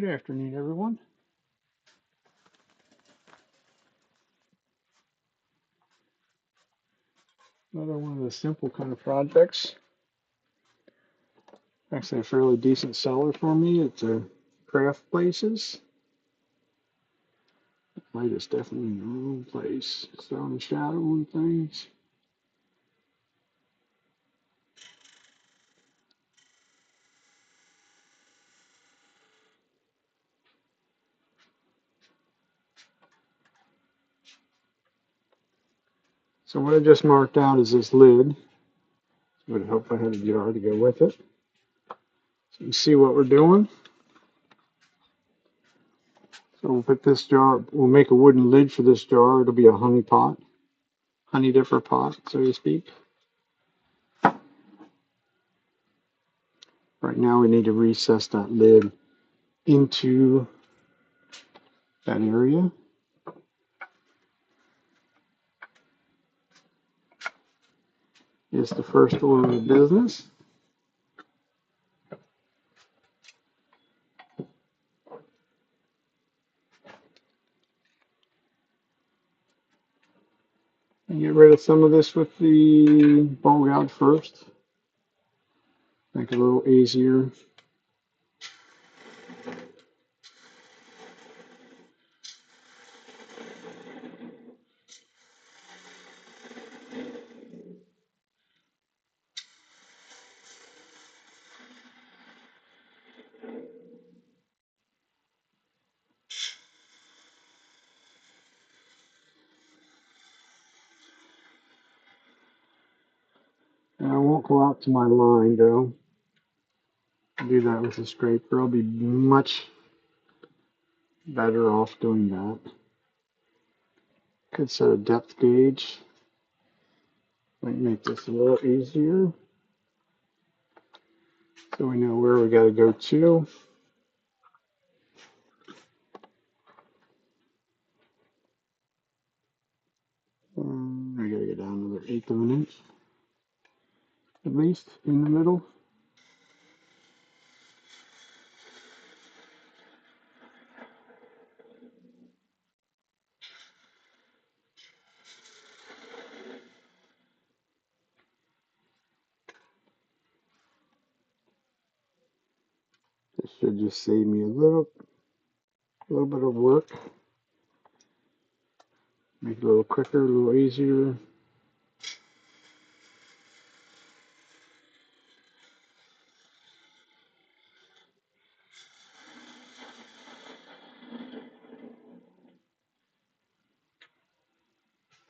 Good afternoon, everyone. Another one of the simple kind of projects. Actually, a fairly decent seller for me at craft places. Light is definitely in the wrong place. It's throwing a shadow on things. So what I just marked out is this lid. It would help if I had a jar to go with it. So you can see what we're doing. So we'll put this jar, we'll make a wooden lid for this jar. It'll be a honey pot, honey dipper pot, so to speak. Right now we need to recess that lid into that area. Is the first order of business. And get rid of some of this with the bowl gouge first. Make it a little easier. And I won't go out to my line though. I'll do that with a scraper. I'll be much better off doing that. Could set a depth gauge. Might make this a little easier. So we know where we gotta go to. I gotta get down another 1/8 of an inch. At least in the middle. This should just save me a little bit of work. Make it a little quicker, a little easier.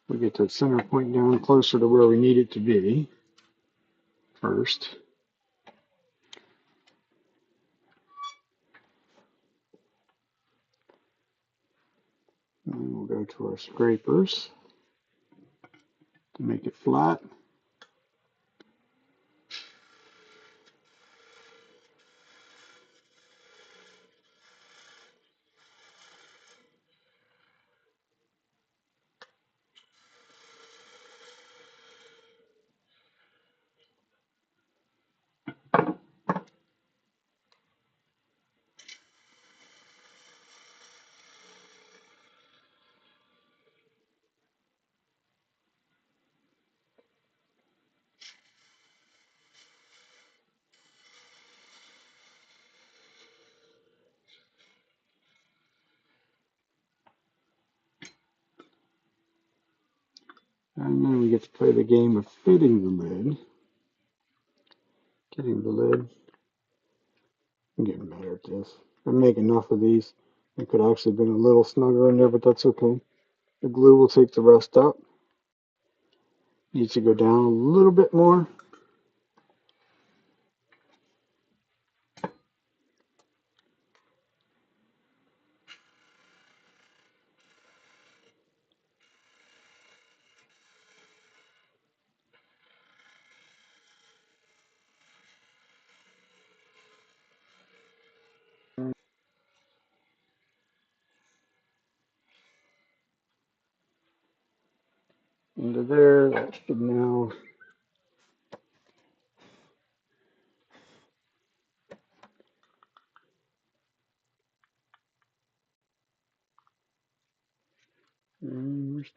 We get the center point down closer to where we need it to be first. And we'll go to our scrapers to make it flat. And then we get to play the game of fitting the lid. Getting the lid. I'm getting better at this. I make enough of these. It could actually have been a little snugger in there, but that's okay. The glue will take the rest up. Needs to go down a little bit more. Into there. That should now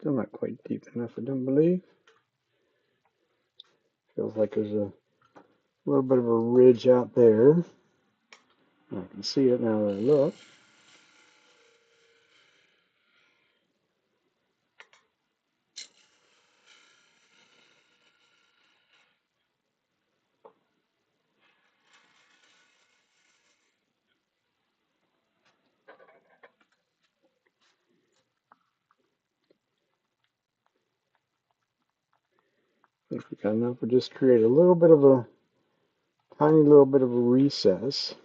Still not quite deep enough, I don't believe. Feels like there's a little bit of a ridge out there. I can see it now that I look. I think we got enough. We'll just create a little bit of a tiny little bit of a recess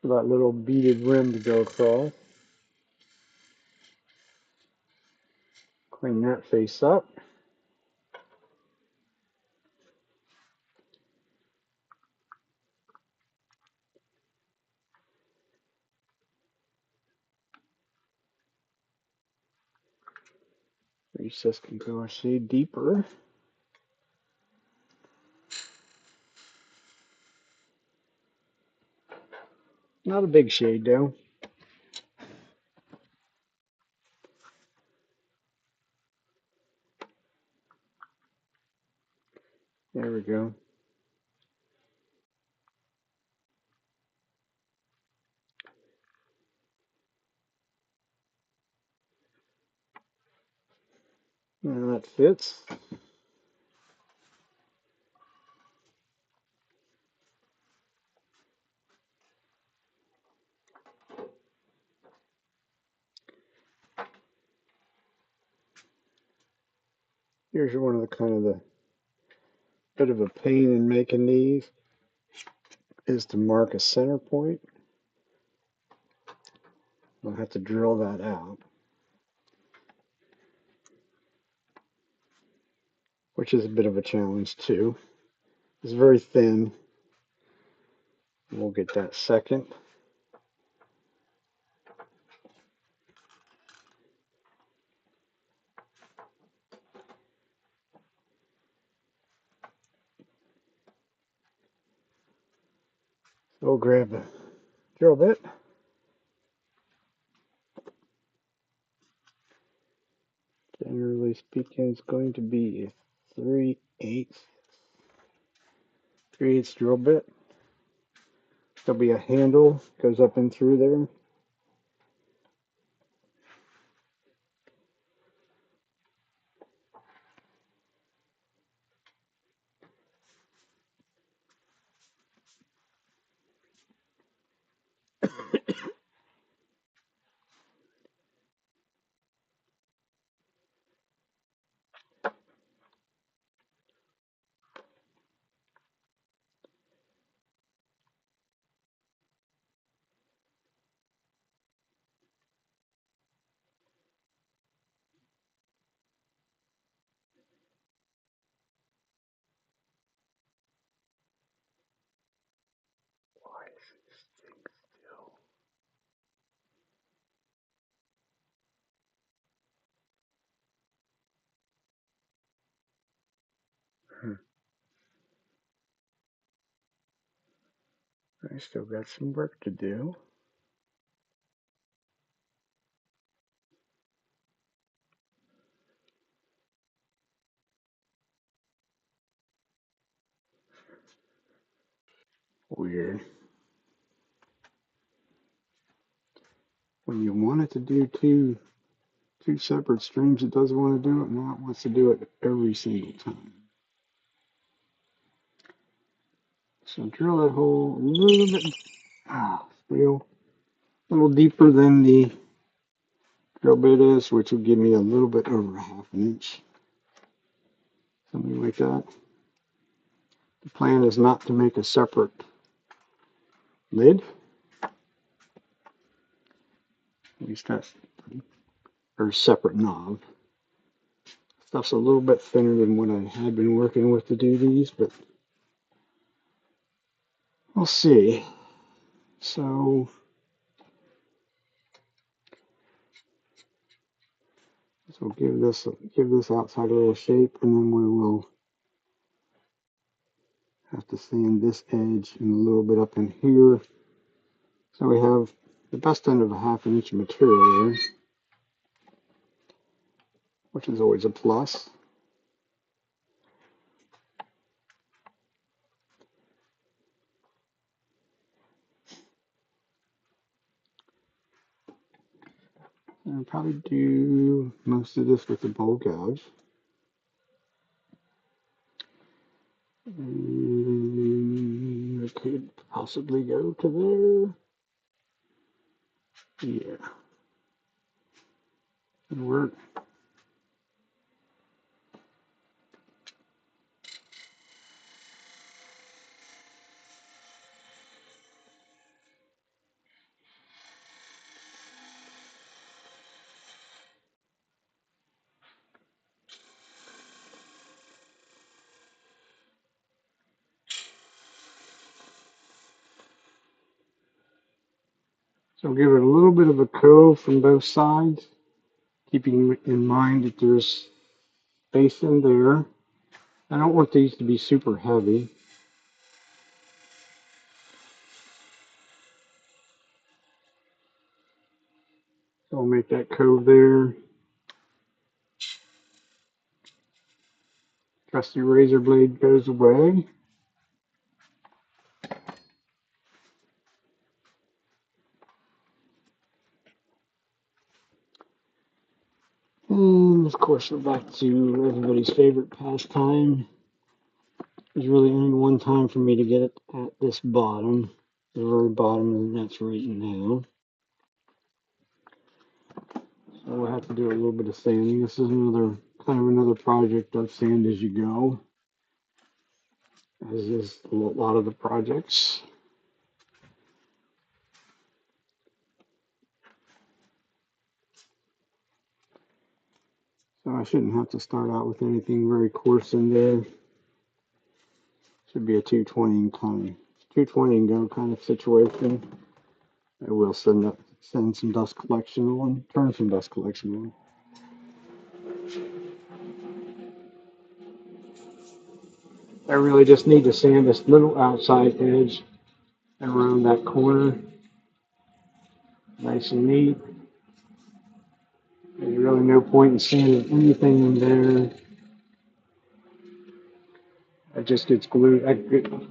for that little beaded rim to go across. Clean that face up. Recess can go a shade deeper. Not a big shade though. There we go. Now that fits. Here's one of the kind of the bit of a pain in making these is to mark a center point. I'll have to drill that out, which is a bit of a challenge too. It's very thin. We'll get that second. So we'll grab the drill bit. Generally speaking, it's going to be a 3/8 drill bit. There'll be a handle goes up and through there. Why is this thing still? I still got some work to do. Weird. When you want it to do two separate streams, it doesn't want to do it. Now it wants to do it every single time. So drill that hole a little bit, real, a little deeper than the drill bit is, which will give me a little bit over 1/2 inch, something like that. The plan is not to make a separate lid. At least that's, or separate knob. Stuff's a little bit thinner than what I had been working with to do these, but we'll see. So give this outside a little shape, and then we will have to sand this edge and a little bit up in here. So we have the best end of a 1/2 inch of material there, which is always a plus. And I'll probably do most of this with the bowl gouge. And it could possibly go to there. Yeah. It'll work. So give it a little bit of a cove from both sides, keeping in mind that there's space in there. I don't want these to be super heavy. So I'll make that cove there. Trusty razor blade goes away. And of course we're back to everybody's favorite pastime. There's really only one time for me to get it at this bottom, the very bottom, and that's right now. So we'll have to do a little bit of sanding. This is another project of sand as you go, as is a lot of the projects. So I shouldn't have to start out with anything very coarse in there. Should be a 220 and go kind of situation. I will send some dust collection on, turn some dust collection on. I really just need to sand this little outside edge around that corner, nice and neat. There's really no point in sanding anything in there. It just gets glued.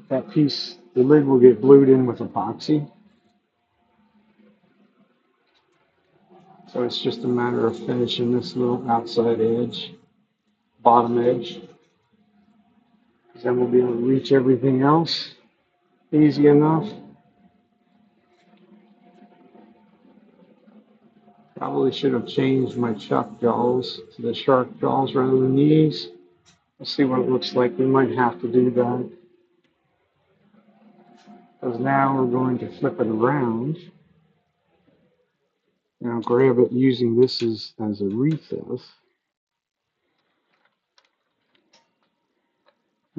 That piece, the lid will get glued in with epoxy. So it's just a matter of finishing this little outside edge, bottom edge. Then we'll be able to reach everything else easy enough. Probably should have changed my chuck jaws to the shark jaws rather than these. We'll see what it looks like. We might have to do that. Because now we're going to flip it around. And I'll grab it using this as a recess.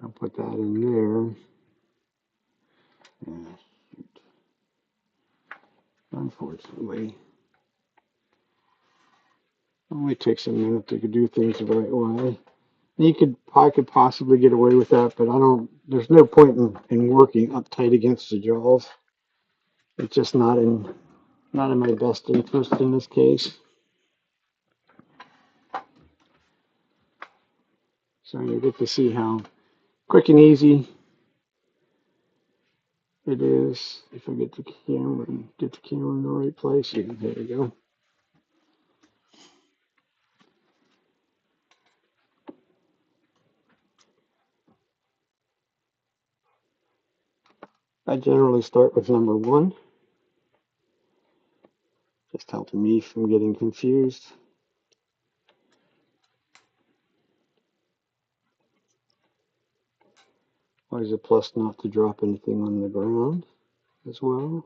I'll put that in there. Yeah, shoot. Unfortunately, it only takes a minute to do things the right way. I could possibly get away with that, but there's no point in working uptight against the jaws. It's just not in my best interest in this case. So you get to see how quick and easy it is. If I get the camera and get the camera in the right place, there we go. I generally start with number 1, just helping me from getting confused. Always a plus not to drop anything on the ground as well.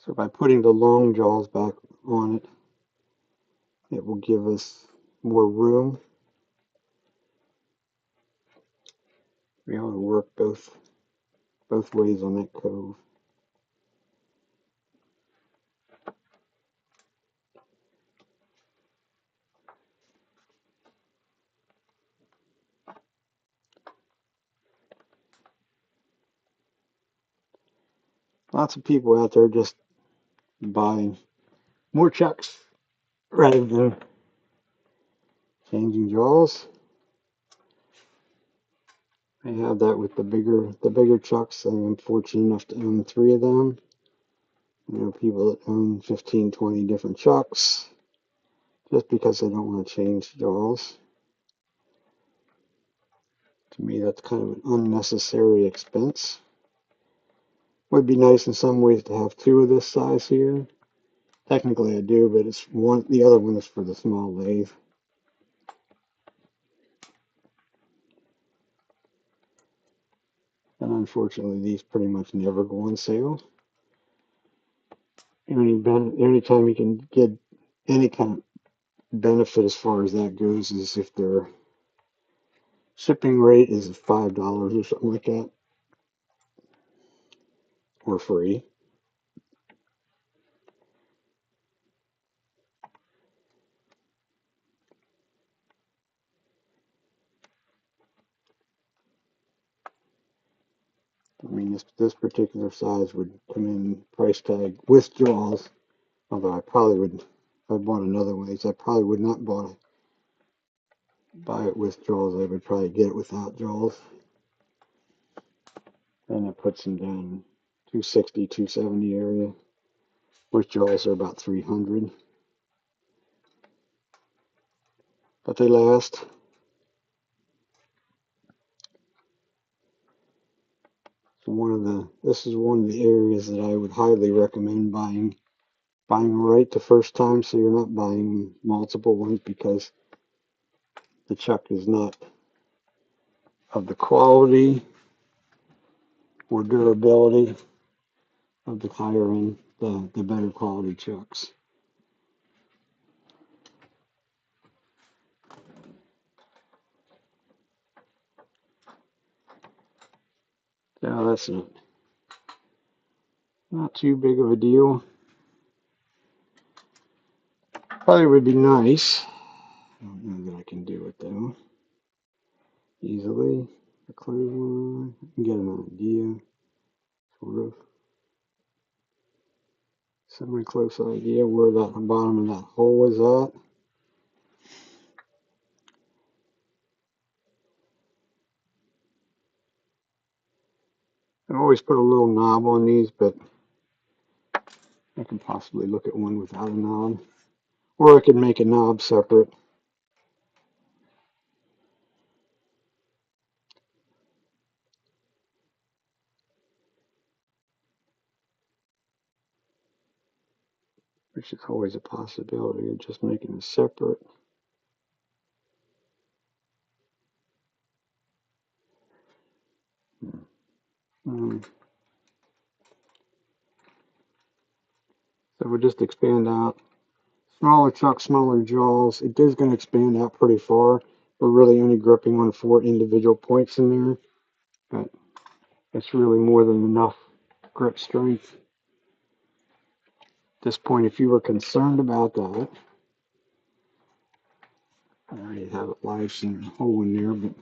So by putting the long jaws back on it, it will give us more room to be able to work both ways on that cove. Lots of people out there just buying more chucks rather than changing jaws. I have that with the bigger chucks. I'm fortunate enough to own 3 of them. You know, people that own 15, 20 different chucks just because they don't want to change jaws. To me, that's kind of an unnecessary expense. Would be nice in some ways to have 2 of this size here. Technically I do, but it's one. The other one is for the small lathe. And unfortunately, these pretty much never go on sale. Any time you can get any kind of benefit as far as that goes is if their shipping rate is $5 or something like that, or free. I mean, this particular size would come in price tag with jaws. Although I probably would, if I bought another one of these, I probably would not buy it with jaws. I would probably get it without jaws. And it puts them down 260, 270 area. With jaws are about 300. But they last. This is one of the areas that I would highly recommend buying right the first time, so you're not buying multiple ones, because the chuck is not of the quality or durability of the higher end, the better quality chucks. So that's not too big of a deal. Probably would be nice. I don't know that I can do it though easily. A clear one, I can get an idea, sort of semi-close idea where that bottom of that hole is at. I always put a little knob on these, but I can possibly look at one without a knob. Or I could make a knob separate. Which is always a possibility of just making a separate. So we'll just expand out. Smaller chuck, smaller jaws. It is going to expand out pretty far. We're really only gripping on 4 individual points in there, but it's really more than enough grip strength. At this point, if you were concerned about that, I already have a live center hole in there, but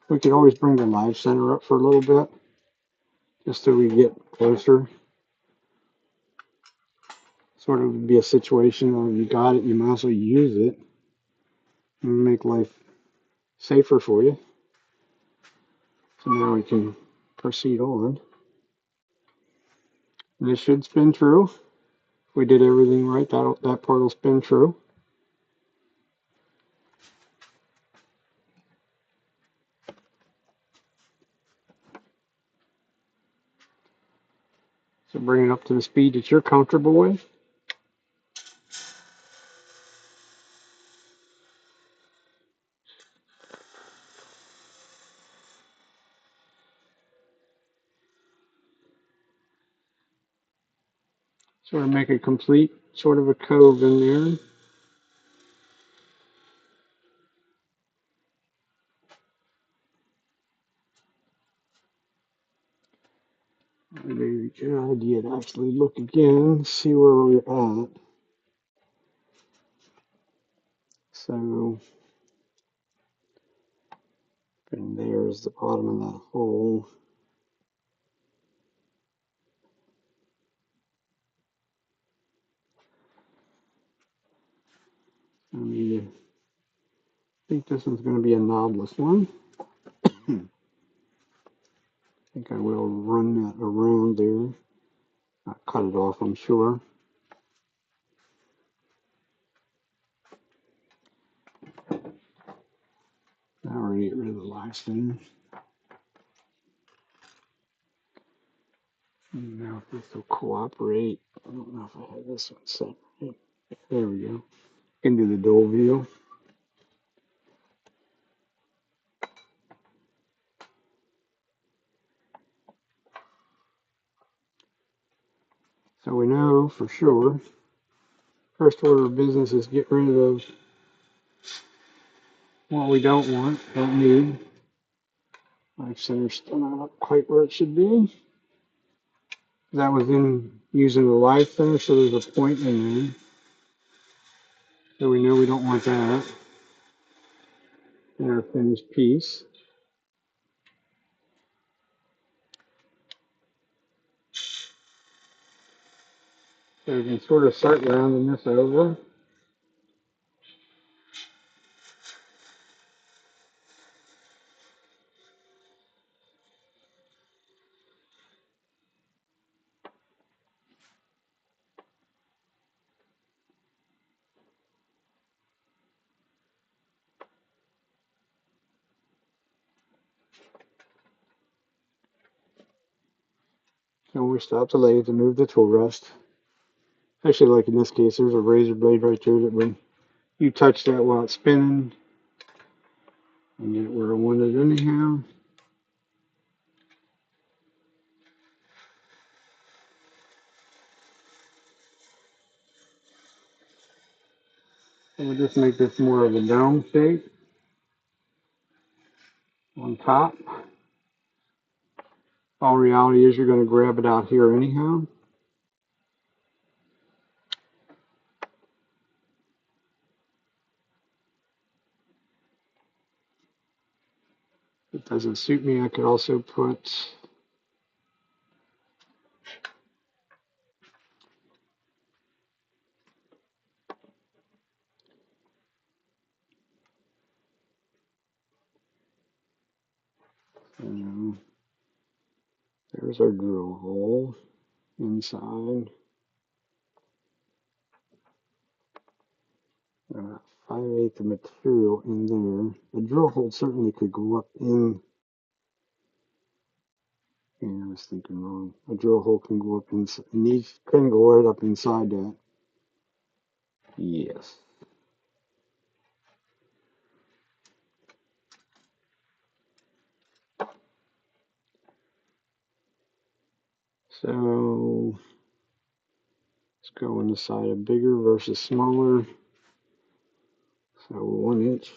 we could always bring the live center up for a little bit, just so we get closer. Sort of would be a situation where you got it, you might as well use it and make life safer for you. So now we can proceed on. And this should spin true. If we did everything right, that part will spin true. So bring it up to the speed that you're comfortable with. Sort of make a complete sort of a cove in there. Maybe a good idea to actually look again, see where we're at. So, and there's the bottom of that hole. I think this one's going to be a knobless one. I think I will run that around there. I'll cut it off, I'm sure. I already get rid of the last one. Now if this will cooperate. I don't know if I have this one set right. There we go. Into the dual view. So we know for sure, first order of business is get rid of what we don't want, don't need. Life center's still not up quite where it should be. That was in using the life center, so there's a point in there. So we know we don't want that in our finished piece. So we can sort of start rounding this over. So we stop the lathe and move the tool rest. Actually, like in this case, there's a razor blade right there that when you touch that while it's spinning, and get it where I want it anyhow. And we'll just make this more of a dome shape on top. All reality is you're going to grab it out here anyhow. If it doesn't suit me, I could also put there's our drill hole inside. About 5/8 of material in there. The drill hole certainly could go up in. Yeah, I was thinking wrong. A drill hole can go up inside. These can go right up inside that. Yes. So let's go on the side of bigger versus smaller. So 1 inch.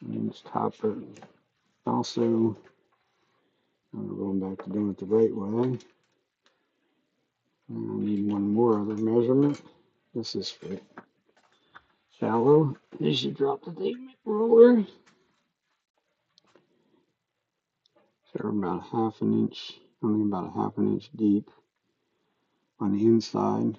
And it's topper. Also, I'm going back to doing it the right way. And I need one more other measurement. This is for shallow. You should drop the tape roller. So we're about 1/2 inch, only about 1/2 inch deep on the inside.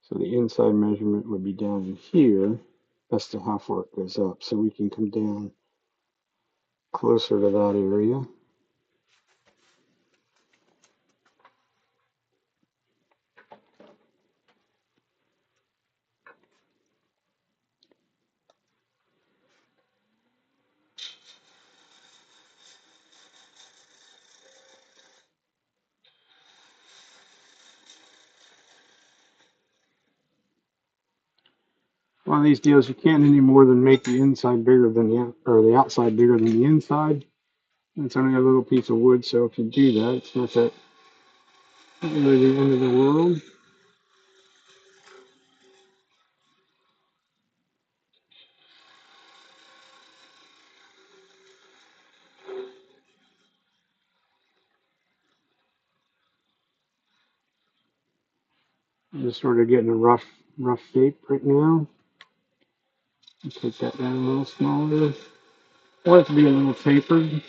So the inside measurement would be down in here. That's to how far it goes up. So we can come down closer to that area. One of these deals, you can't any more than make the inside bigger than the outside bigger than the inside. It's only a little piece of wood, so if you do that, it's not really the end of the world. Just sort of getting a rough shape right now. Take that down a little smaller. I want it to be a little tapered.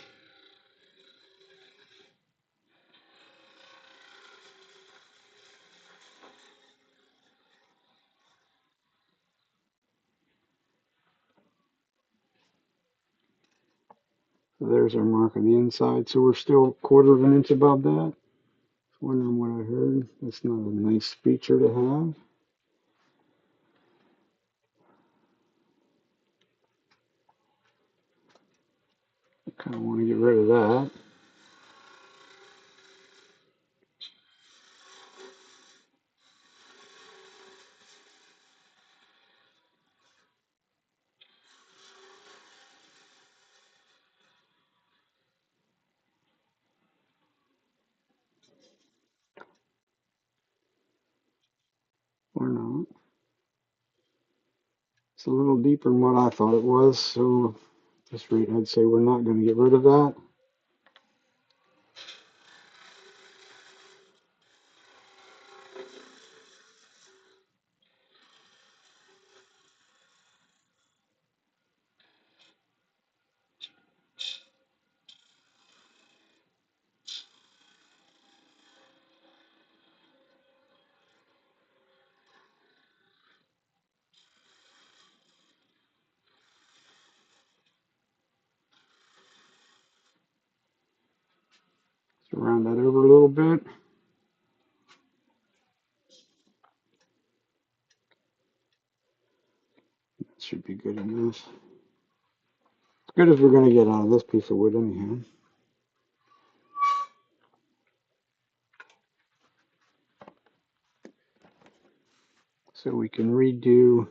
So there's our mark on the inside. So we're still a quarter of an inch above that. Wondering what I heard. That's not a nice feature to have. I kind of want to get rid of that. Or not. It's a little deeper than what I thought it was. So at this rate, I'd say we're not going to get rid of that. So round that over a little bit. That should be good enough. As good as we're going to get out of this piece of wood anyhow. So we can redo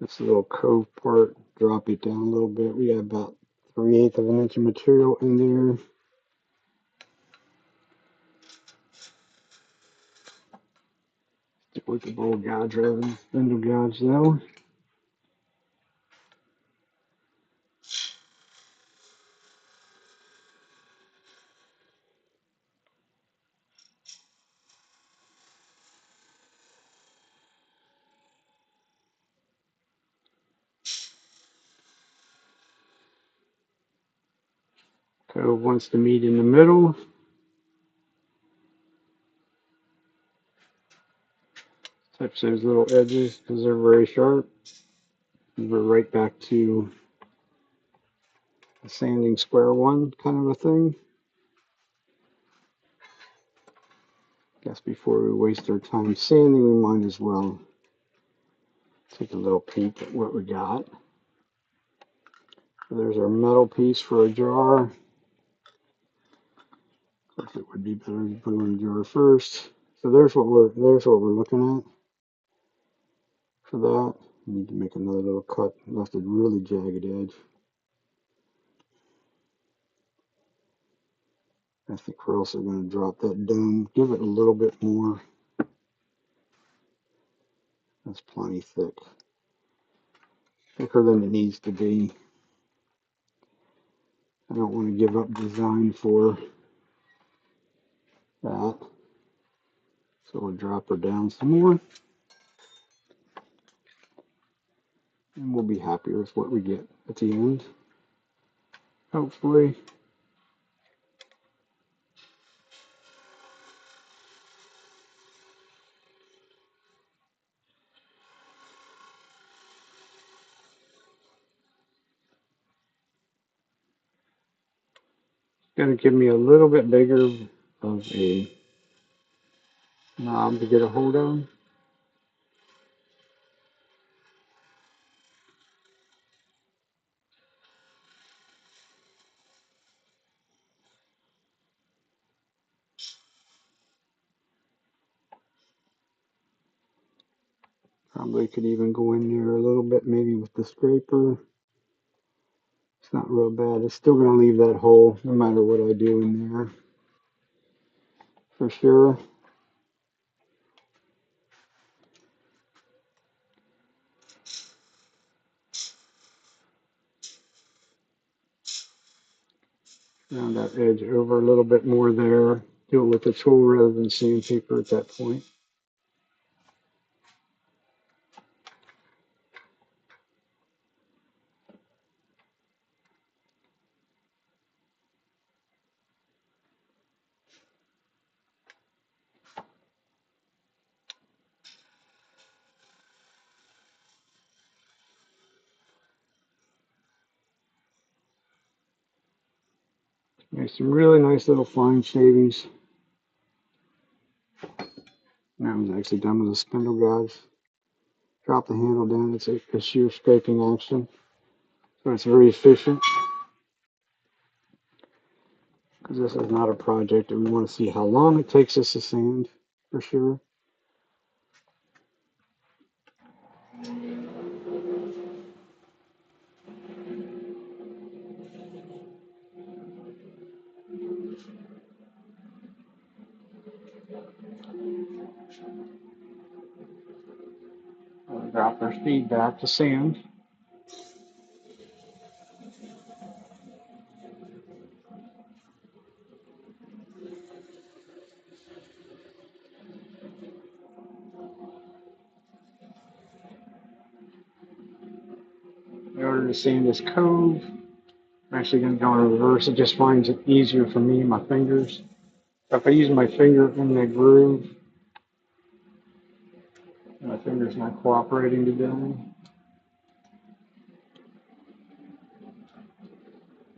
this little cove part, drop it down a little bit. We got about 3/8 of an inch of material in there. Stick with the bowl gouge rather than spindle gouge though. Cove wants to meet in the middle. Touch those little edges because they're very sharp. And we're right back to a sanding square one kind of a thing. Guess before we waste our time sanding, we might as well take a little peek at what we got. So there's our metal piece for a jar. Of course, it would be better to put it in the jar first. So there's what we're looking at for that. We need to make another little cut. Left a really jagged edge. I think we're also going to drop that dome, give it a little bit more. That's plenty thick. Thicker than it needs to be. I don't want to give up design for that. So we'll drop her down some more. And we'll be happy with what we get at the end. Hopefully. Gonna give me a little bit bigger of a knob to get a hold of. Probably could even go in there a little bit, maybe with the scraper. It's not real bad. It's still gonna leave that hole no matter what I do in there. For sure. Round that edge over a little bit more there. do it with the tool rather than sandpaper at that point. There's some really nice little fine shavings. That was actually done with a spindle guys. Drop the handle down, it's a shear scraping action. So it's very efficient. Because this is not a project that we want to see how long it takes us to sand, for sure. We'll drop our speed back to sand. In order to sand this cove, I'm actually going to go in reverse. It just finds it easier for me, my fingers. If I use my finger in the groove, my finger's not cooperating today.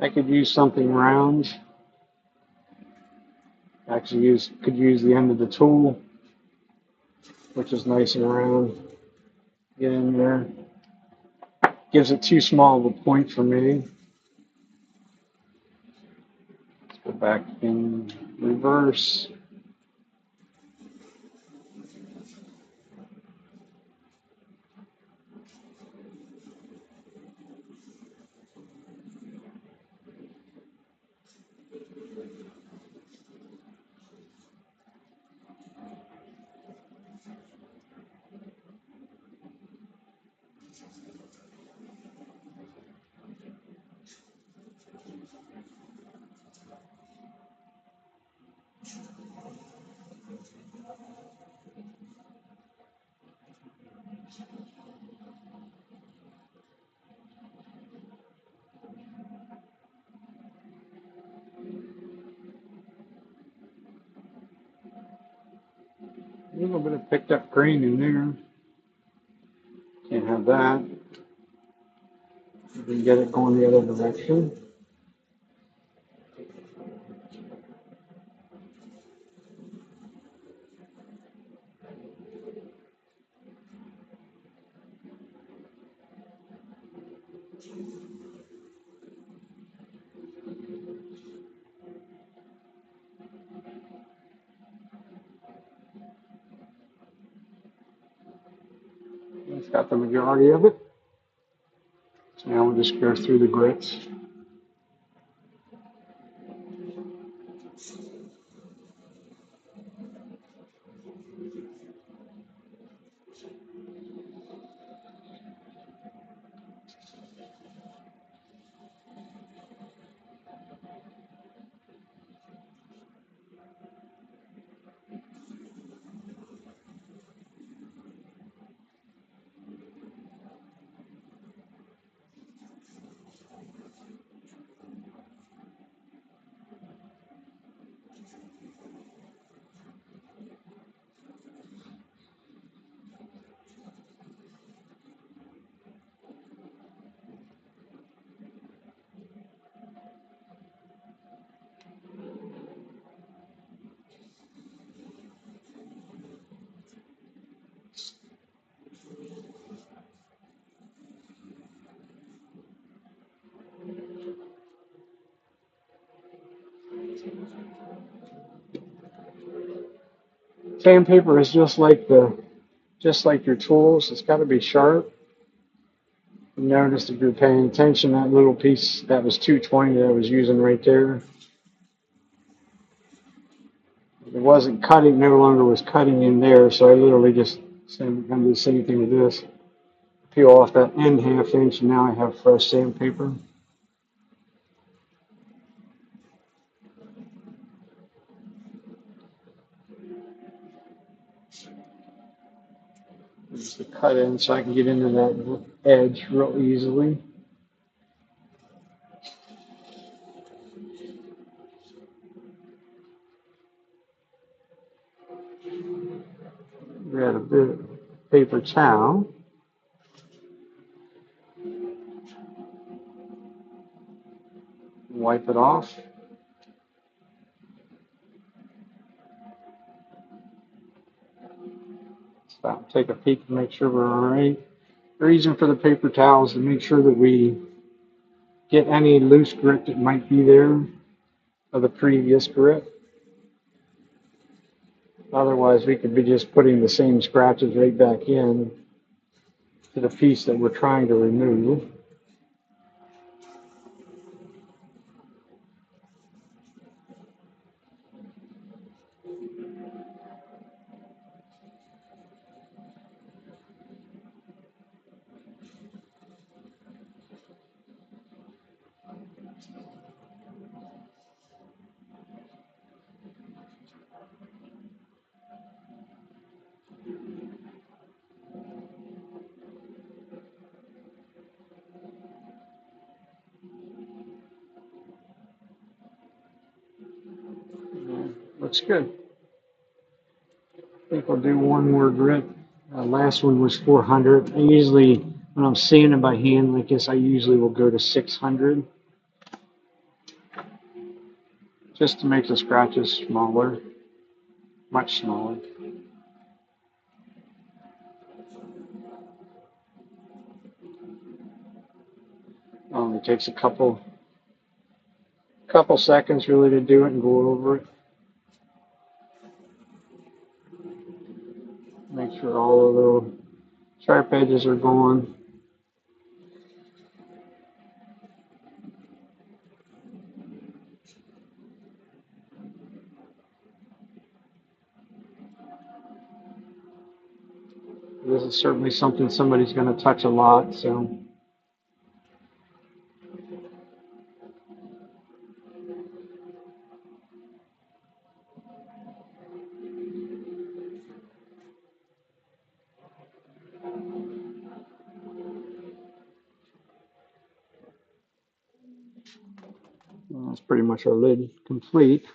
I could use something round. Actually could use the end of the tool, which is nice and round. Get in there. Gives it too small of a point for me. Let's go back in reverse. A little bit of picked up grain in there. Can't have that. You can get it going the other direction. It's got the majority of it. So now we'll just go through the grits. Sandpaper is just like your tools. It's got to be sharp. Notice if you're paying attention, that little piece that was 220 that I was using right there. It wasn't cutting, no longer was cutting in there, so I literally just going to do the same thing with this. Peel off that end ½ inch, and now I have fresh sandpaper. Just a cut in so I can get into that edge real easily. Grab a bit of paper towel. Wipe it off. Stop, take a peek and make sure we're all right. The reason for the paper towel is to make sure that we get any loose grit that might be there of the previous grit. Otherwise, we could be just putting the same scratches right back in to the piece that we're trying to remove. Looks good. I think we'll do one more grit. Last one was 400. I usually, when I'm sanding by hand like this, I usually will go to 600 just to make the scratches smaller, much smaller. It takes a couple seconds really to do it and go over it. Make sure all of the sharp edges are gone. This is certainly something somebody's going to touch a lot, so that's pretty much our lid complete.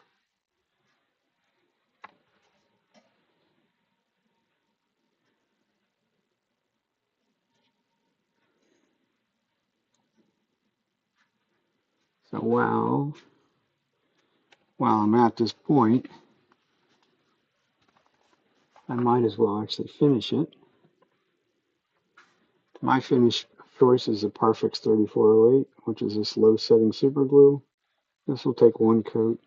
So while I'm at this point, I might as well actually finish it. My finish choice is the Parfix 3408, which is this low setting super glue. This will take one coat.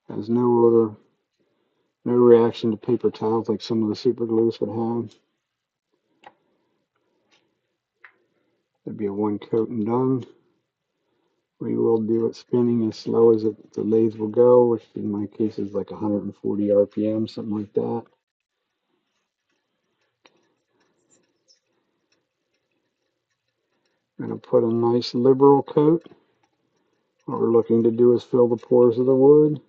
Has no odor, no reaction to paper towels like some of the super glues would have. It'd be a one coat and done. We will do it spinning as slow as the lathe will go, which in my case is like 140 RPM, something like that. I'm going to put a nice liberal coat. What we're looking to do is fill the pores of the wood.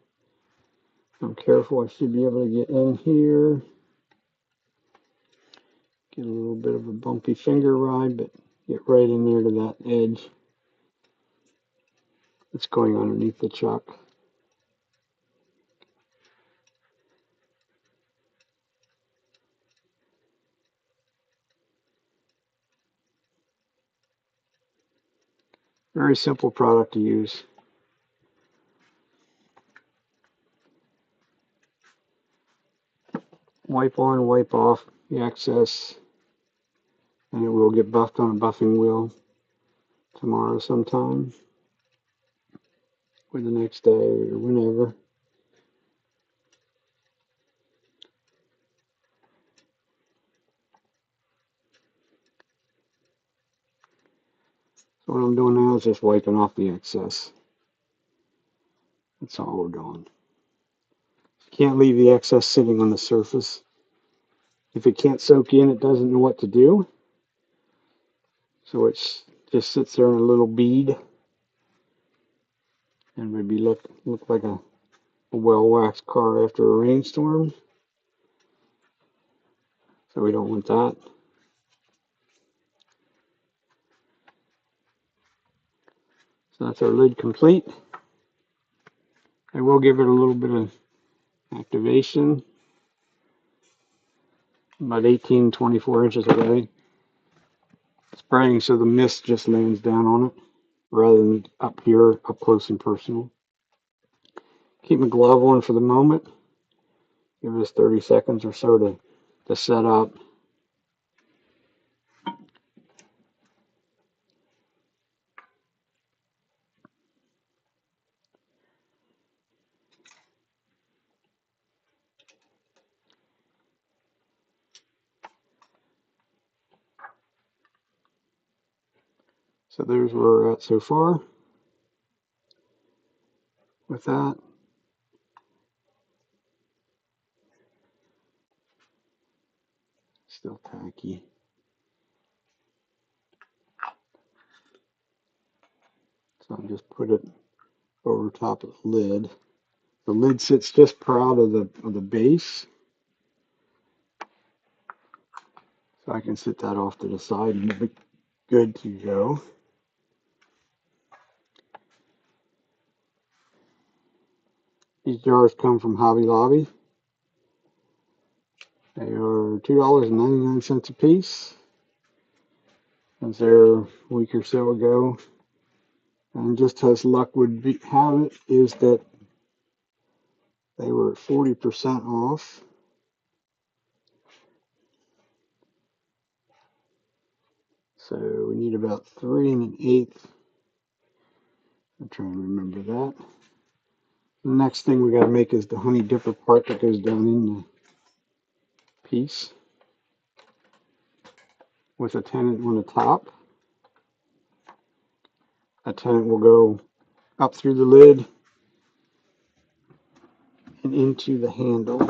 I'm careful, I should be able to get in here. Get a little bit of a bumpy finger ride, but get right in there to that edge that's going underneath the chuck. Very simple product to use. Wipe on, wipe off the excess, and it will get buffed on a buffing wheel tomorrow sometime, or the next day, or whenever. So what I'm doing now is just wiping off the excess. That's all we're doing. You can't leave the excess sitting on the surface. If it can't soak in, it doesn't know what to do. So it just sits there in a little bead and maybe look like a well-waxed car after a rainstorm. So we don't want that. So that's our lid complete. I will give it a little bit of activation, about 18-24 inches away, spraying so the mist just lands down on it rather than up here, up close and personal. Keep my glove on for the moment. Give this 30 seconds or so to set up. So there's where we're at so far with that. Still tacky. So I'll just put it over top of the lid. The lid sits just proud of the base. So I can sit that off to the side and be good to go. These jars come from Hobby Lobby. They are $2.99 a piece. Was there a week or so ago. And just as luck would have it, is that they were 40% off. So we need about 3 1/8. I'm trying to remember that. The next thing we got to make is the honey dipper part that goes down in the piece with a tenant on the top. That tenant will go up through the lid and into the handle.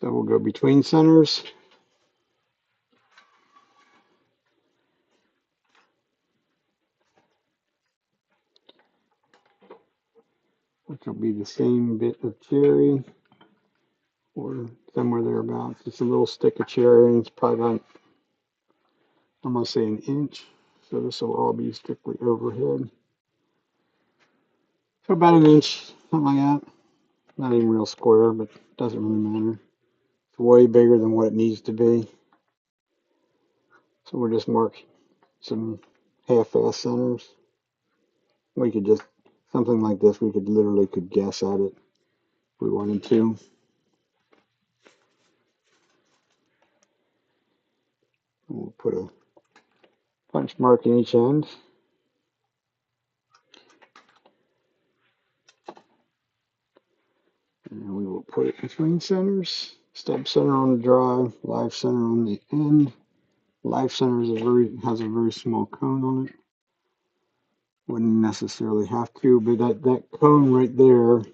So we'll go between centers. Which will be the same bit of cherry or somewhere thereabouts. Just a little stick of cherry, and it's probably about, I'm going to say, an inch. So this will all be strictly overhead. So about an inch, something like that. Not even real square, but it doesn't really matter. It's way bigger than what it needs to be. So we'll just mark some half-ass centers. We could just, something like this, we could literally guess at it if we wanted to. We'll put a punch mark in each end. And we will put it between centers. Stub center on the drive, live center on the end. Live center has a very small cone on it. Wouldn't necessarily have to, but that cone right there, if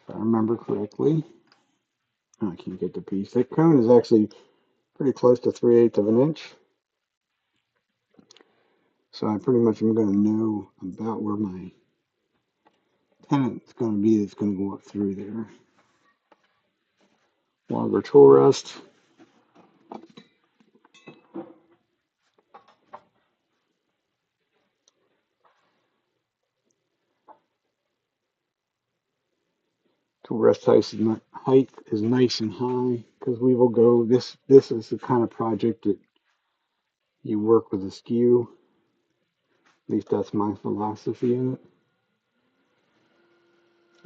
I remember correctly, oh, I can't get the piece. That cone is actually pretty close to 3/8 of an inch. So I pretty much am going to know about where my tenant's going to be that's going to go up through there. Longer tool rest. Tool rest height is nice and high because we will go, this is the kind of project that you work with a skew. At least that's my philosophy in it.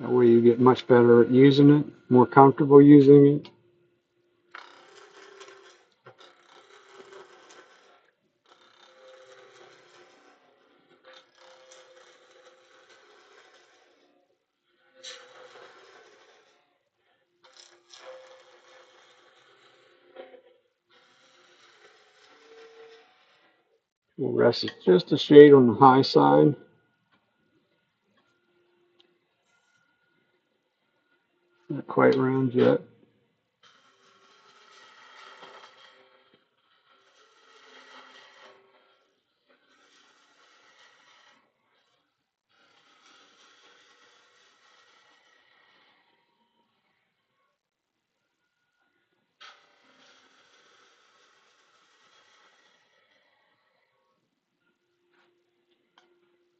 That way you get much better at using it, more comfortable using it. Tool rest is just a shade on the high side. Not quite round yet.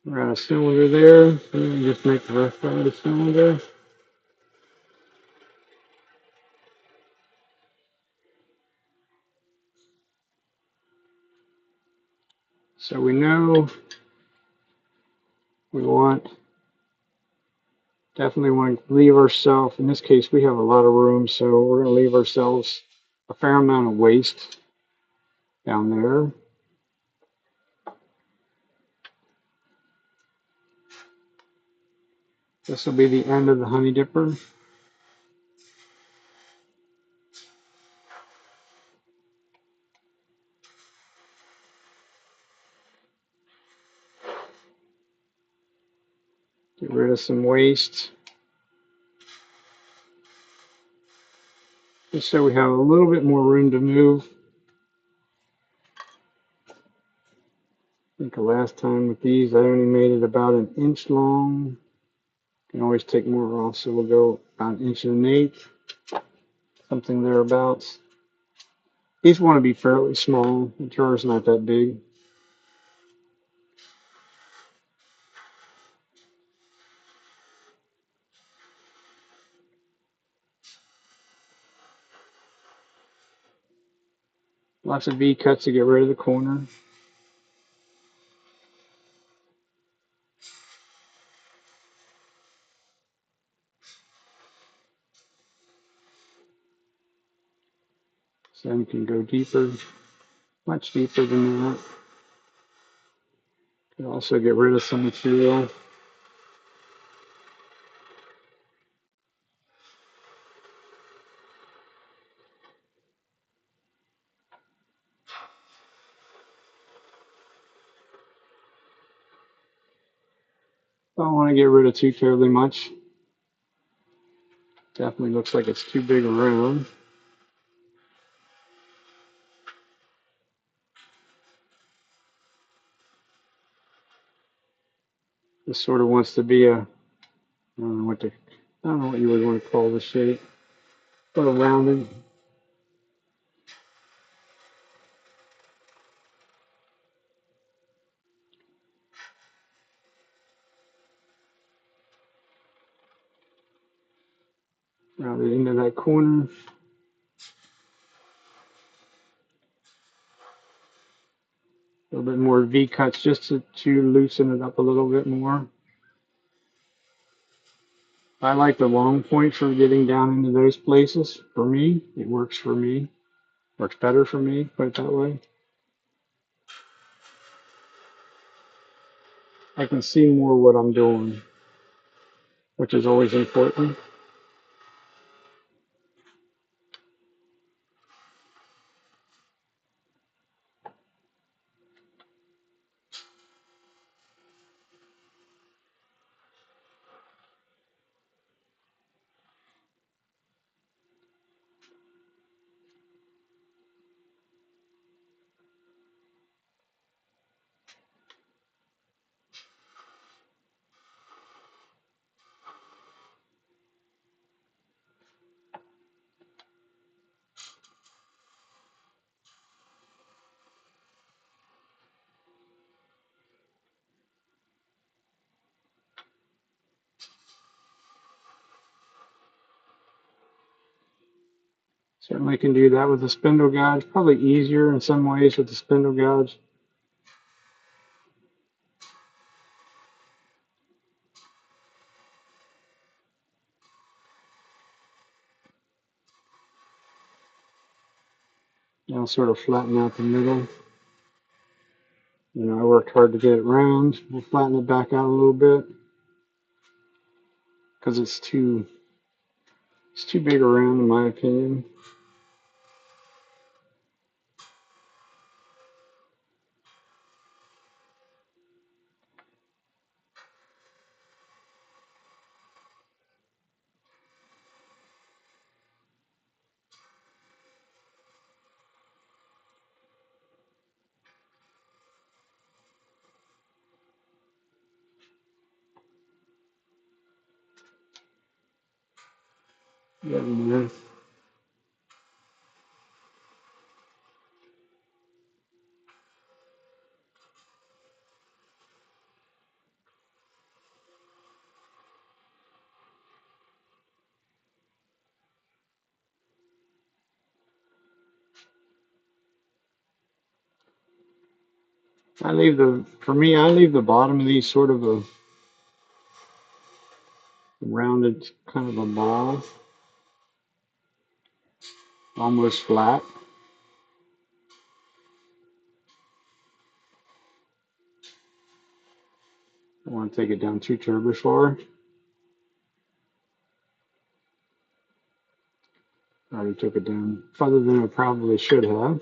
We're out of cylinder there. And just make the rest out of the cylinder. So we know we definitely want to leave ourselves, in this case we have a lot of room, so we're going to leave ourselves a fair amount of waste down there. This will be the end of the honey dipper. Get rid of some waste. Just so we have a little bit more room to move. I think the last time with these I only made it about an inch long. Can always take more off, so we'll go about an inch and an eighth, something thereabouts. These want to be fairly small. The jar's not that big. Lots of V cuts to get rid of the corner. So you can go deeper, much deeper than that. You can also get rid of some material. Don't want to get rid of too terribly much. Definitely looks like it's too big around. This sort of wants to be a, I don't know what you would want to call the shape. A little rounded. Rounded into that corner. A little bit more V cuts just to loosen it up a little bit more. I like the long point for getting down into those places. For me, it works for me. Works better for me, put it that way. I can see more what I'm doing, which is always important. Certainly can do that with the spindle gouge. Probably easier in some ways with the spindle gouge. I'll sort of flatten out the middle. I worked hard to get it round. We'll flatten it back out a little bit because it's too big around in my opinion. Getting there. For me, I leave the bottom of these sort of a rounded kind of a ball, almost flat. I want to take it down too turbo far. I already took it down farther than I probably should have.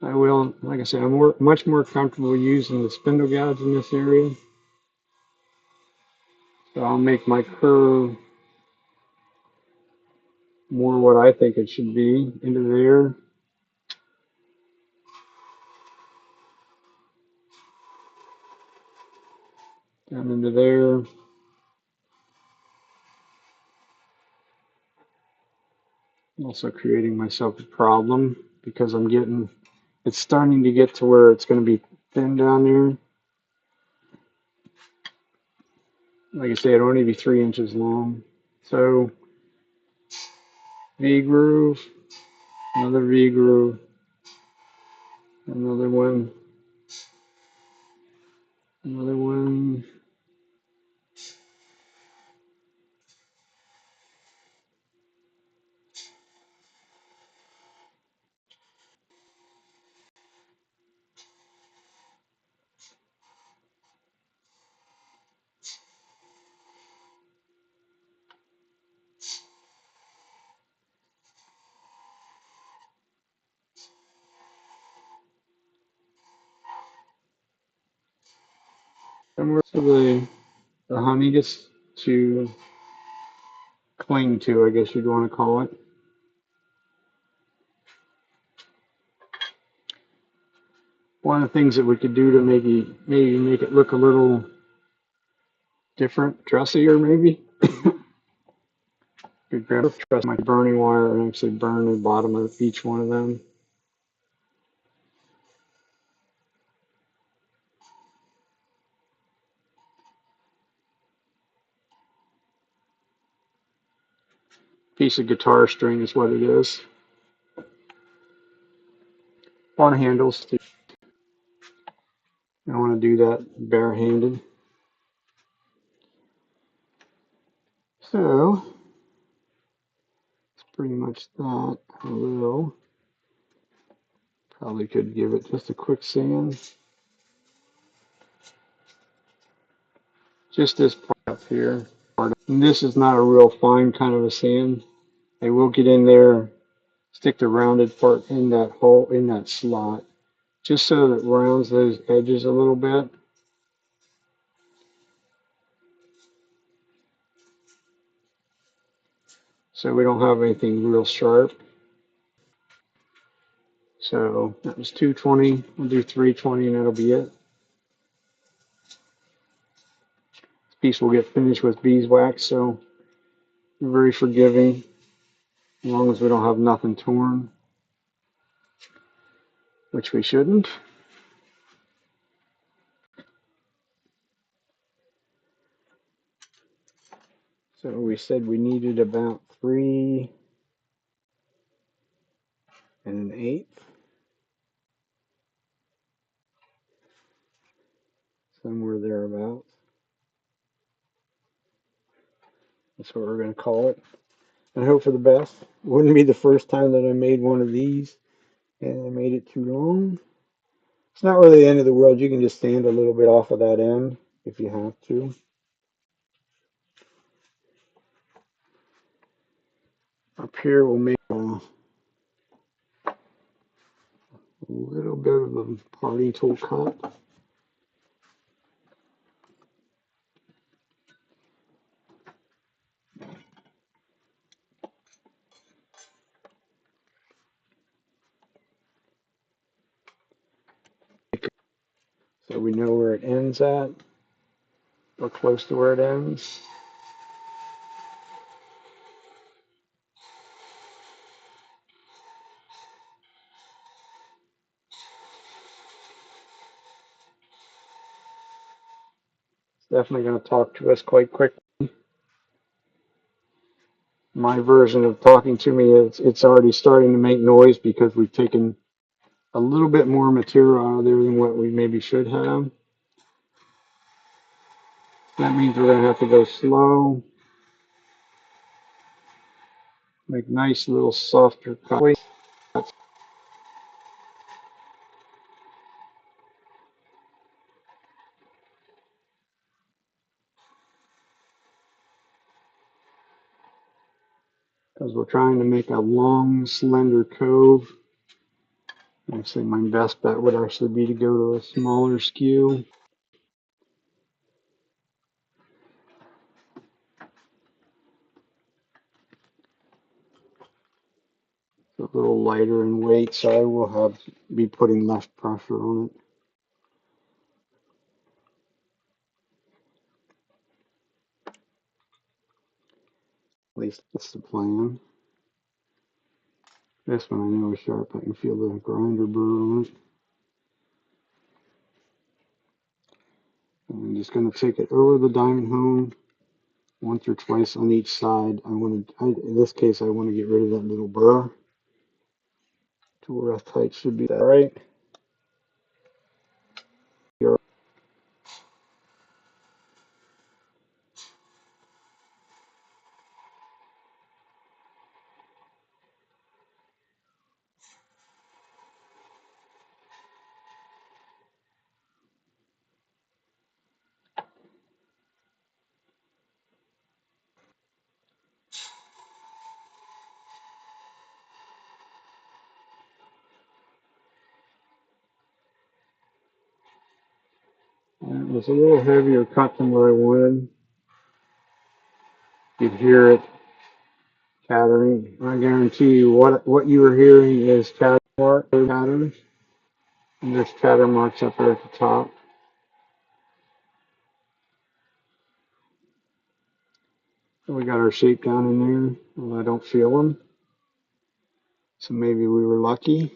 I will, like I said, I'm much more comfortable using the spindle gouge in this area. So I'll make my curve more what I think it should be into there. Down into there. Also creating myself a problem because it's starting to get to where it's going to be thin down there. Like I say, it'll only be 3 inches long. So V groove, another V groove, another one, another one. Somewhere to the honey just to cling to, I guess you'd want to call it. One of the things that we could do to maybe make it look a little different, dressier maybe. Could grab my burning wire and actually burn the bottom of each one of them. Piece of guitar string is what it is. On handles too. I don't want to do that barehanded. So it's pretty much that. I will probably could give it just a quick sand. Just this part up here. And this is not a real fine kind of a sand. I will get in there, stick the rounded part in that hole, in that slot, just so that it rounds those edges a little bit. So we don't have anything real sharp. So that was 220. We'll do 320 and that'll be it. This piece will get finished with beeswax, so we're very forgiving as long as we don't have nothing torn, which we shouldn't. So we said we needed about 3 1/8, somewhere thereabouts. That's what we're going to call it. I hope for the best. It wouldn't be the first time that I made one of these and I made it too long. It's not really the end of the world. You can just sand a little bit off of that end if you have to. Up here we'll make a little bit of a parting tool cut. So we know where it ends at, or close to where it ends. It's definitely going to talk to us quite quick. My version of talking to me is it's already starting to make noise because we've taken a little bit more material out of there than what we maybe should have. That means we're going to have to go slow, make nice little softer cuts. Because we're trying to make a long, slender cove. Actually, my best bet would actually be to go to a smaller skew. A little lighter in weight, so I will be putting less pressure on it. At least that's the plan. This one I know is sharp. I can feel the grinder burr on it. And I'm just going to take it over the diamond hone once or twice on each side. In this case, I want to get rid of that little burr. Tool rest height should be that right. It was a little heavier cut than what I wanted. You could hear it chattering. I guarantee you what you were hearing is chatters. And there's chatter marks up there at the top. So we got our shape down in there. Well, I don't feel them. So maybe we were lucky.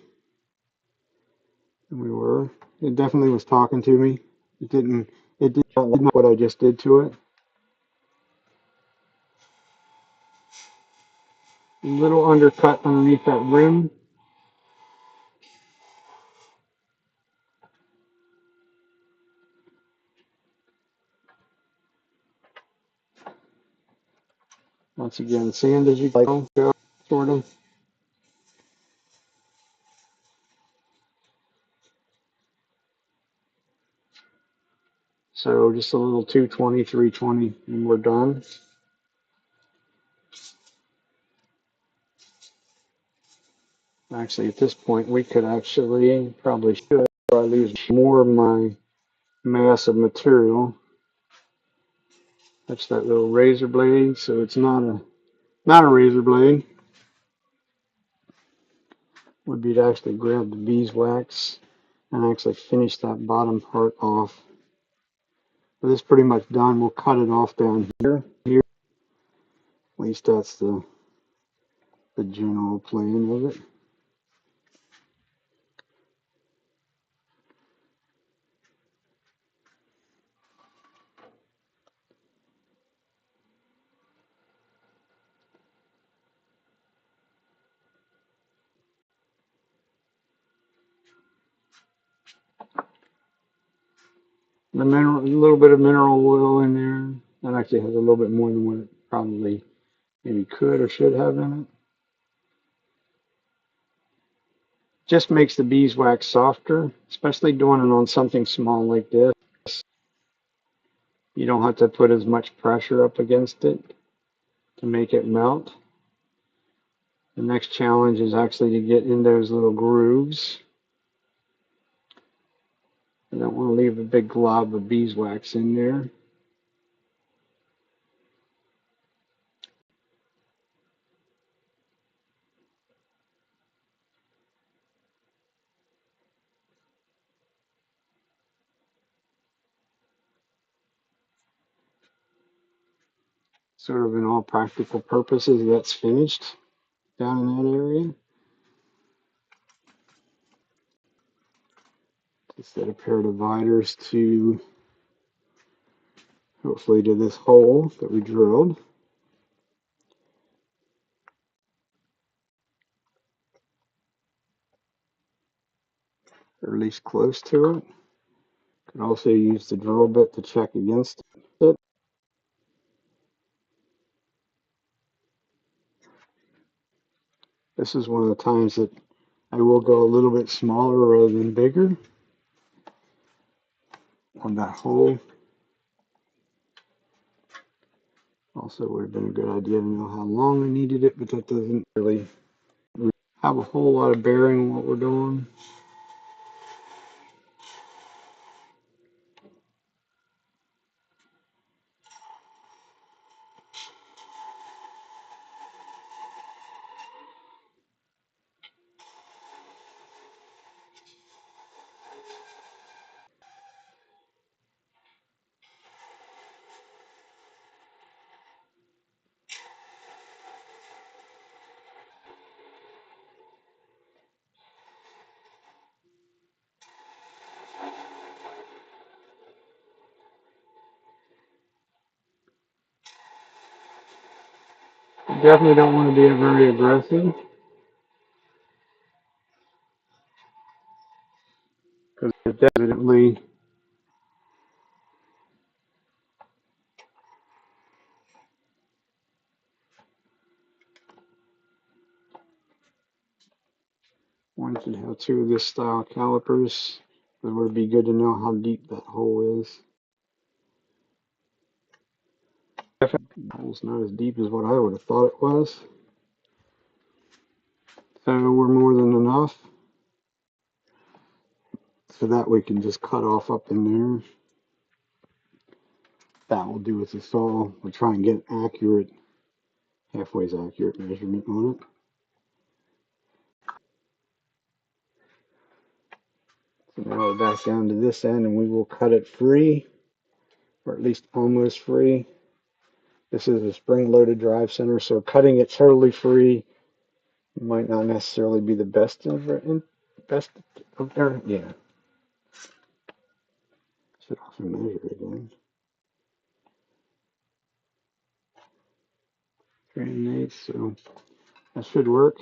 And we were. It definitely was talking to me. It did not like what I just did to it. A little undercut underneath that rim. Once again, sand as you go, sort of. So just a little 220, 320, and we're done. Actually, at this point, we could probably should, I lose more of my mass of material. That's that little razor blade, so it's not a razor blade. Would be to actually grab the beeswax and actually finish that bottom part off. But this is pretty much done. We'll cut it off down here. At least that's the general plan of it. A little bit of mineral oil in there. That actually has a little bit more than what it probably maybe could or should have in it. Just makes the beeswax softer, especially doing it on something small like this. You don't have to put as much pressure up against it to make it melt. The next challenge is actually to get in those little grooves. I don't want to leave a big glob of beeswax in there. Sort of in all practical purposes, that's finished down in that area. Just set a pair of dividers to hopefully to this hole that we drilled. or at least close to it. Could also use the drill bit to check against it. This is one of the times that I will go a little bit smaller rather than bigger on that hole. Also would have been a good idea to know how long I needed it, but that doesn't really have a whole lot of bearing on what we're doing. You definitely don't want to be very aggressive, because it definitely one should have two of this style calipers. It would be good to know how deep that hole is. The hole's not as deep as what I would have thought it was. So we're more than enough. So that we can just cut off up in there. That will do with the saw. We'll try and get accurate, halfway accurate measurement on it. So now we're back down to this end and we will cut it free, or at least almost free. This is a spring-loaded drive center, so cutting it totally free might not necessarily be the best of there. Yeah. Should also measure again. 3 1/8, so that should work.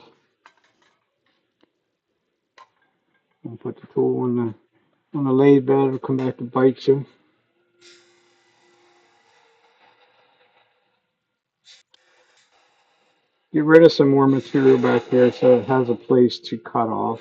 I'll put the tool on the lathe bed. It'll come back to bite you. Get rid of some more material back here so it has a place to cut off.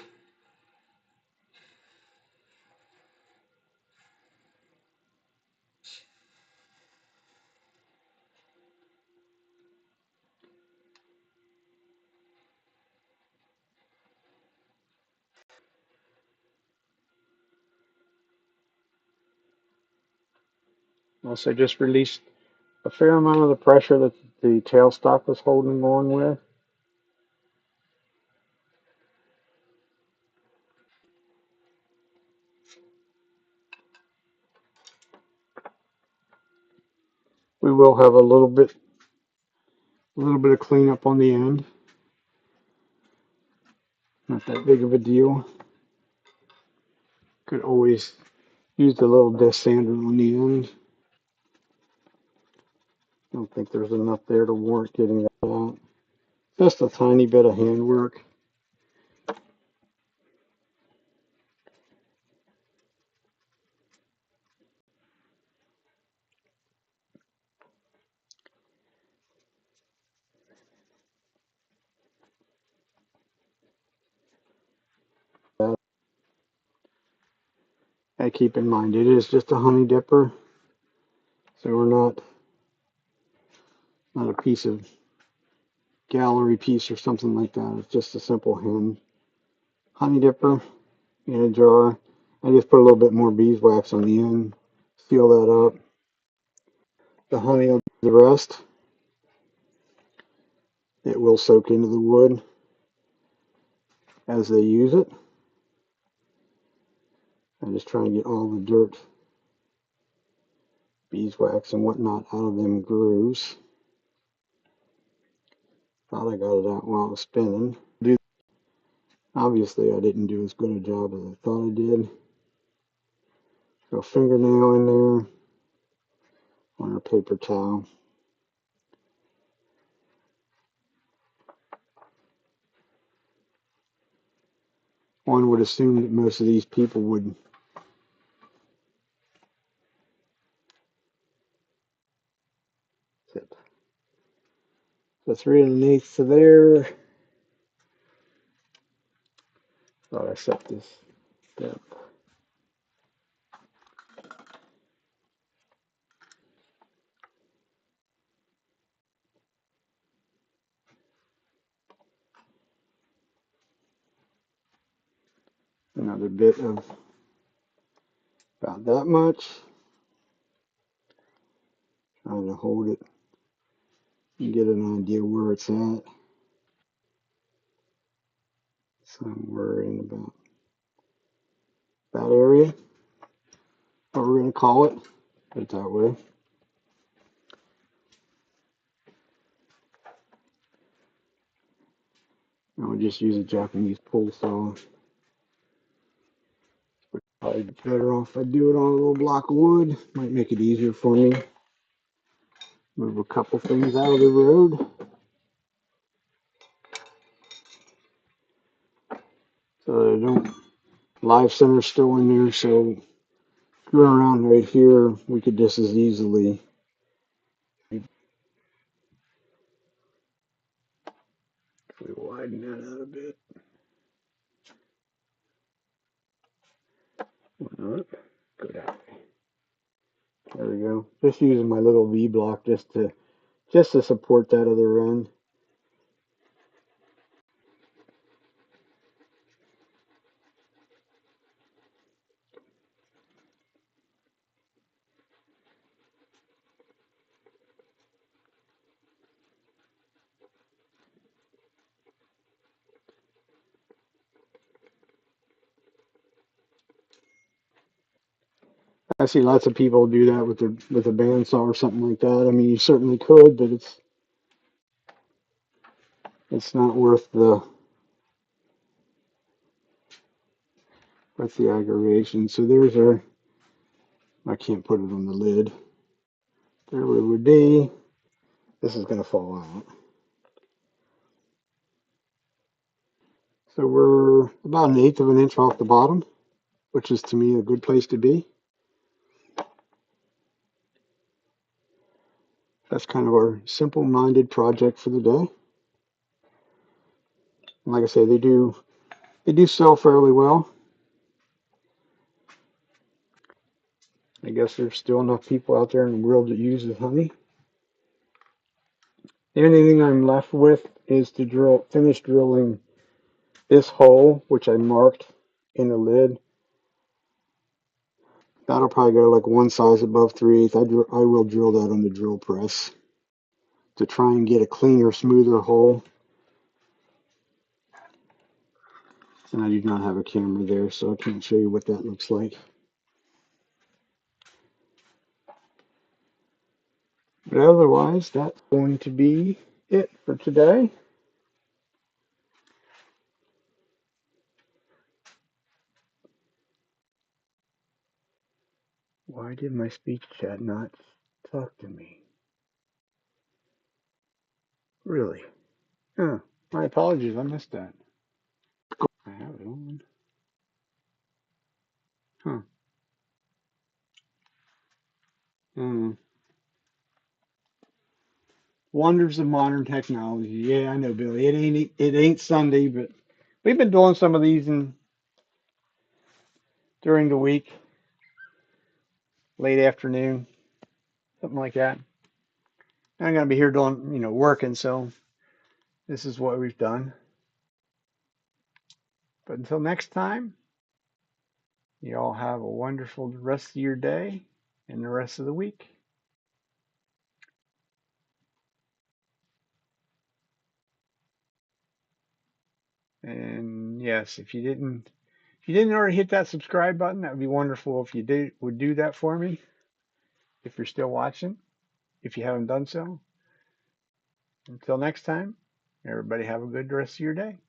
Also just released a fair amount of the pressure that the tailstock was holding on with. We will have a little bit of cleanup on the end. Not that big of a deal. Could always use the little disc sander on the end. Don't think there's enough there to warrant getting that out. Just a tiny bit of handwork. And keep in mind, it is just a honey dipper, so we're not a piece of gallery piece or something like that. It's just a simple hand honey dipper in a jar. I just put a little bit more beeswax on the end, seal that up. The honey will do the rest. It will soak into the wood as they use it. I just try and get all the dirt, beeswax, and whatnot out of them grooves. Thought I got it out while I was spinning. Obviously, I didn't do as good a job as I thought I did. Go fingernail in there on our paper towel. one would assume that most of these people would sit. So 3 1/8 to there. Thought I set this depth. Another bit of about that much. Trying to hold it and get an idea where it's at. Somewhere in about that area. What we're going to call it. Put it that way. I'll just use a Japanese pull saw. Probably better off if I do it on a little block of wood. Might make it easier for me. Move a couple things out of the road. So I don't. Live center's still in there, so screwing around right here, we could just as easily. If we widen that out a bit. Why not? Go that way. There we go. Just using my little V block just to support that other end. I see lots of people do that with a bandsaw or something like that. I mean, you certainly could, but it's not worth the aggravation. So there's our. I can't put it on the lid. There we would be. This is going to fall out. So we're about 1/8 of an inch off the bottom, which is to me a good place to be. That's kind of our simple-minded project for the day. And like I say, they do sell fairly well. I guess there's still enough people out there in the world that uses honey. The only thing I'm left with is to finish drilling this hole, which I marked in the lid. That'll probably go like one size above 3/8. I will drill that on the drill press to try and get a cleaner, smoother hole. And I do not have a camera there, so I can't show you what that looks like. But otherwise, that's going to be it for today. Why did my speech chat not talk to me? Really? Huh. My apologies, I missed that. I have it on. Huh. Hmm. Wonders of modern technology. Yeah, I know, Billy. It ain't Sunday, but we've been doing some of these during the week, late afternoon, something like that. I'm gonna be here doing, working, so this is what we've done. But until next time, you all have a wonderful rest of your day and the rest of the week. And yes, if you didn't already hit that subscribe button, that would be wonderful if you would do that for me. If you're still watching, if you haven't done so. Until next time, everybody have a good rest of your day.